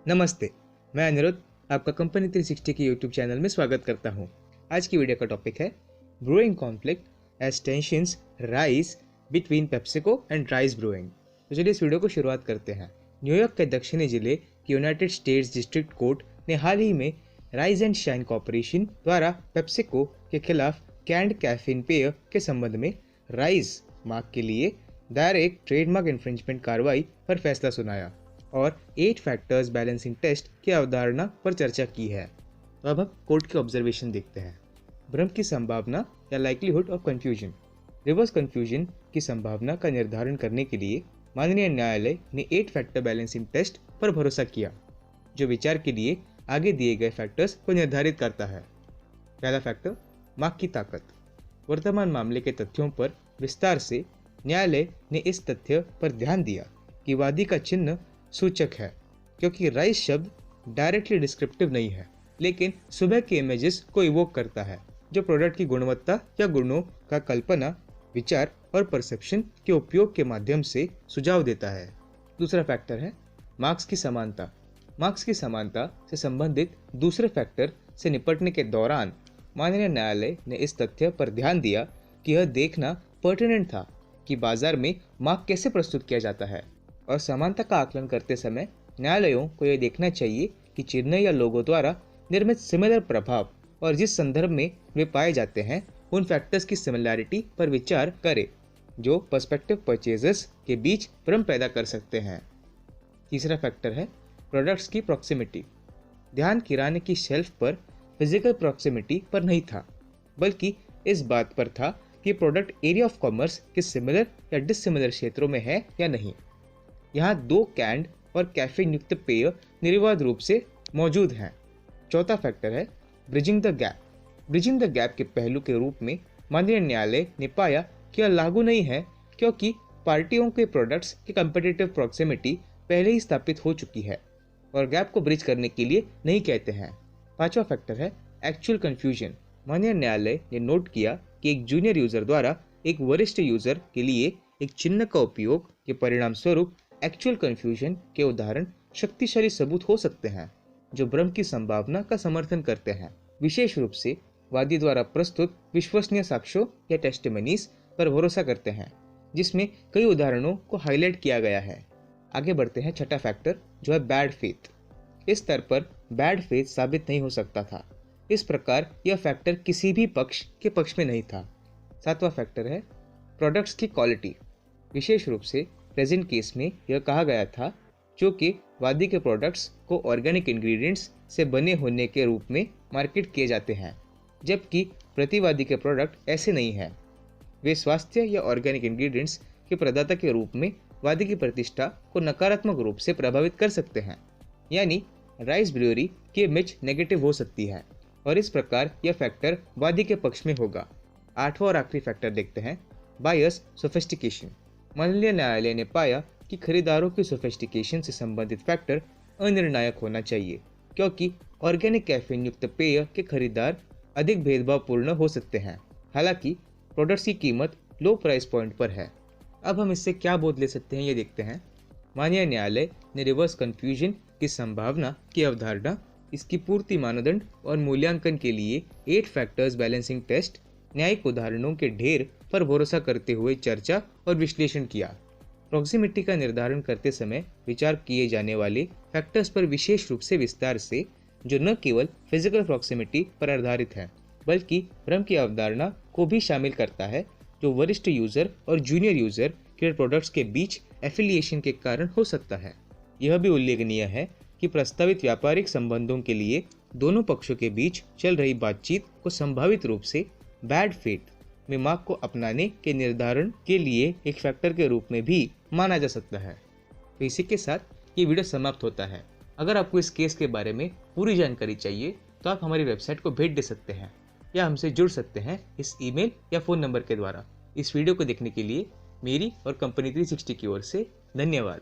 नमस्ते, मैं अनिरुद्ध आपका कंपनी 360 के यूट्यूब चैनल में स्वागत करता हूं। आज की वीडियो का टॉपिक है brewing conflict as tensions rise between PepsiCo and Rise Brewing. तो चलिए इस वीडियो को शुरुआत करते हैं। न्यूयॉर्क के दक्षिणी जिले की यूनाइटेड स्टेट्स डिस्ट्रिक्ट कोर्ट ने हाल ही में राइज एंड शाइन कॉर्पोरेशन द्वारा पेप्सिको के खिलाफ कैंड कैफीन पेय के संबंध में राइस मार्क के लिए दायर एक ट्रेडमार्क इन्फ्रिंजमेंट कार्रवाई पर फैसला सुनाया और 8 फैक्टर्स बैलेंसिंग टेस्ट की अवधारणा पर चर्चा की है। तो अब हम कोर्ट के ऑब्जर्वेशन देखते हैं। भ्रम की संभावना या likelihood of confusion. Reverse confusion की संभावना का निर्धारण करने के लिए माननीय न्यायालय ने 8 फैक्टर बैलेंसिंग टेस्ट पर भरोसा किया, जो विचार के लिए आगे दिए गए फैक्टर्स को निर्धारित करता है। पहला फैक्टर, मार्क की ताकत। वर्तमान मामले के तथ्यों पर विस्तार से न्यायालय ने इस तथ्य पर ध्यान दिया कि वादी का चिन्ह सूचक है, क्योंकि राइस शब्द डायरेक्टली डिस्क्रिप्टिव नहीं है, लेकिन सुबह के इमेजेस को इवोक करता है, जो प्रोडक्ट की गुणवत्ता या गुणों का कल्पना, विचार और परसेप्शन के उपयोग के माध्यम से सुझाव देता है। दूसरा फैक्टर है मार्क्स की समानता। मार्क्स की समानता से संबंधित दूसरे फैक्टर से निपटने के दौरान माननीय न्यायालय ने इस तथ्य पर ध्यान दिया कि यह देखना पर्टिनेंट था कि बाजार में मार्क कैसे प्रस्तुत किया जाता है, और समानता का आकलन करते समय न्यायालयों को यह देखना चाहिए कि चिन्ह या लोगो द्वारा निर्मित सिमिलर प्रभाव और जिस संदर्भ में वे पाए जाते हैं उन फैक्टर्स की सिमिलैरिटी पर विचार करें जो पर्सपेक्टिव परचेजर्स के बीच भ्रम पैदा कर सकते हैं। तीसरा फैक्टर है प्रोडक्ट्स की प्रॉक्सिमिटी। ध्यान किराने की शेल्फ पर फिजिकल प्रॉक्सिमिटी पर नहीं था, बल्कि इस बात पर था कि प्रोडक्ट एरिया ऑफ कॉमर्स के सिमिलर या डिसिमिलर क्षेत्रों में है या नहीं। यहाँ 2 कैंड और कैफीन युक्त पेय निर्विवाद रूप से मौजूद हैं। चौथा फैक्टर है bridging the gap. Bridging the gap के पहलू के रूप में माननीय न्यायालय ने पाया कि यह लागू नहीं है, क्योंकि पार्टियों के प्रोडक्ट्स की कंपेटिटिव प्रॉक्सिमिटी पहले ही स्थापित हो चुकी है और गैप को ब्रिज करने के लिए नहीं कहते हैं। पांचवा फैक्टर है एक्चुअल कन्फ्यूजन। माननीय न्यायालय ने नोट किया कि एक जूनियर यूजर द्वारा एक वरिष्ठ यूजर के लिए एक चिन्ह का उपयोग के परिणाम स्वरूप एक्चुअल कन्फ्यूजन के उदाहरण शक्तिशाली सबूत हो सकते हैं जो भ्रम की संभावना का समर्थन करते हैं, विशेष रूप से वादी द्वारा प्रस्तुत विश्वसनीय साक्ष्यों या टेस्टिमनीज पर भरोसा करते हैं, जिसमें कई उदाहरणों को हाईलाइट किया गया है। आगे बढ़ते हैं। छठा फैक्टर जो है बैड फेथ। इस स्तर पर बैड फेथ साबित नहीं हो सकता था, इस प्रकार यह फैक्टर किसी भी पक्ष के पक्ष में नहीं था। सातवां फैक्टर है प्रोडक्ट्स की क्वालिटी। विशेष रूप से प्रेजेंट केस में यह कहा गया था जो कि वादी के प्रोडक्ट्स को ऑर्गेनिक इंग्रेडिएंट्स से बने होने के रूप में मार्केट किए जाते हैं, जबकि प्रतिवादी के प्रोडक्ट ऐसे नहीं हैं। वे स्वास्थ्य या ऑर्गेनिक इंग्रेडिएंट्स के प्रदाता के रूप में वादी की प्रतिष्ठा को नकारात्मक रूप से प्रभावित कर सकते हैं, यानी राइस ब्रूअरी की इमेज नेगेटिव हो सकती है और इस प्रकार यह फैक्टर वादी के पक्ष में होगा। आठवां और आखिरी फैक्टर देखते हैं बायर्स सोफिस्टिकेशन। माननीय न्यायालय ने पाया कि खरीदारों की सोफिस्टिकेशन से संबंधित फैक्टर अनिर्णायक होना चाहिए, क्योंकि ऑर्गेनिक कैफीन युक्त पेय के खरीदार अधिक भेदभावपूर्ण हो सकते हैं, हालांकि प्रोडक्ट्स की कीमत लो प्राइस पॉइंट पर है। अब हम इससे क्या बोध ले सकते हैं ये देखते हैं। माननीय न्यायालय ने रिवर्स कंफ्यूजन की संभावना की अवधारणा, इसकी पूर्ति मानदंड और मूल्यांकन के लिए 8 फैक्टर्स बैलेंसिंग टेस्ट न्यायिक उदाहरणों के ढेर पर भरोसा करते हुए चर्चा और विश्लेषण किया। प्रॉक्सिमिटी का निर्धारण करते समय विचार किए जाने वाले फैक्टर्स पर विशेष रूप से विस्तार से, जो न केवल फिजिकल प्रॉक्सिमिटी पर आधारित है बल्कि भ्रम की अवधारणा को भी शामिल करता है, जो वरिष्ठ यूजर और जूनियर यूजर के प्रोडक्ट्स के बीच एफिलिएशन के कारण हो सकता है। यह भी उल्लेखनीय है कि प्रस्तावित व्यापारिक संबंधों के लिए दोनों पक्षों के बीच चल रही बातचीत को संभावित रूप से बैड फेथ में मार्क को अपनाने के निर्धारण के लिए एक फैक्टर के रूप में भी माना जा सकता है। तो इसी के साथ ये वीडियो समाप्त होता है। अगर आपको इस केस के बारे में पूरी जानकारी चाहिए तो आप हमारी वेबसाइट को भेंट दे सकते हैं या हमसे जुड़ सकते हैं इस ईमेल या फ़ोन नंबर के द्वारा। इस वीडियो को देखने के लिए मेरी और कंपनी 360 की ओर से धन्यवाद।